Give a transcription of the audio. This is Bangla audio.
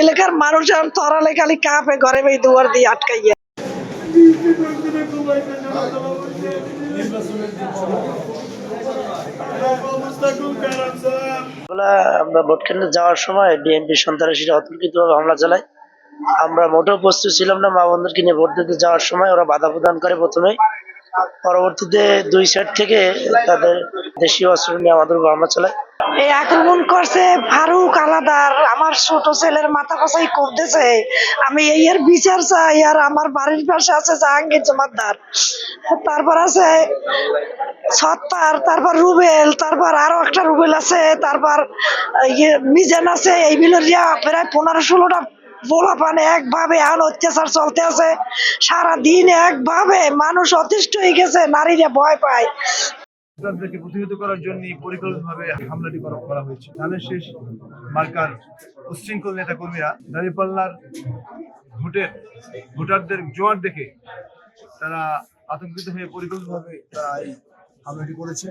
এলাকার মানুষ আর তরালে খালি কাঁপে ঘরে এই দুয়ার দিয়ে আটকাইয়া। আমরা ভোট কেন্দ্রে যাওয়ার সময় বিএনপি সন্ত্রাসীরা অতর্কিতভাবে হামলা চালায়। আমরা মোটেও প্রস্তুত ছিলাম না। মা বন্ধুকে নিয়ে ভোট দিতে যাওয়ার সময় ওরা বাধা প্রদান করে প্রথমে, পরবর্তীতে দুই সাইড থেকে তাদের দেশীয় অস্ত্র নিয়ে আমাদের উপর হামলা চালায়। এই আক্রমণ করছে ফারুক আলাদার, আমার ছোট ছেলের মাথা কষাই করতেছে। আমি এই এর বিচার চাই। আর আমার বাড়ির পাশে আছে জাহাঙ্গীর জমাদ্দার, তারপর আছে সত্তার, তারপর রুবেল, তারপর আরো একটা রুবেল আছে, তারপর মিজান আছে। এই বিলরিয়া প্রায় 15-16টা পোলা পানে একভাবে এখন অত্যাচার চলতে আছে সারাদিন। একভাবে মানুষ অতিষ্ঠ হয়ে গেছে, নারীরা ভয় পায়। তাদেরকে প্রতিহত করার জন্য পরিকল্পিতভাবে হামলাটি করা হয়েছে। ধানের শেষ মার্কার উচ্ছৃঙ্খল নেতা কর্মীরা দাঁড়িপাল্লার ভোটারদের জোয়ার দেখে তারা আতঙ্কিত হয়ে পরিকল্পিতভাবে তারা এই হামলাটি করেছে।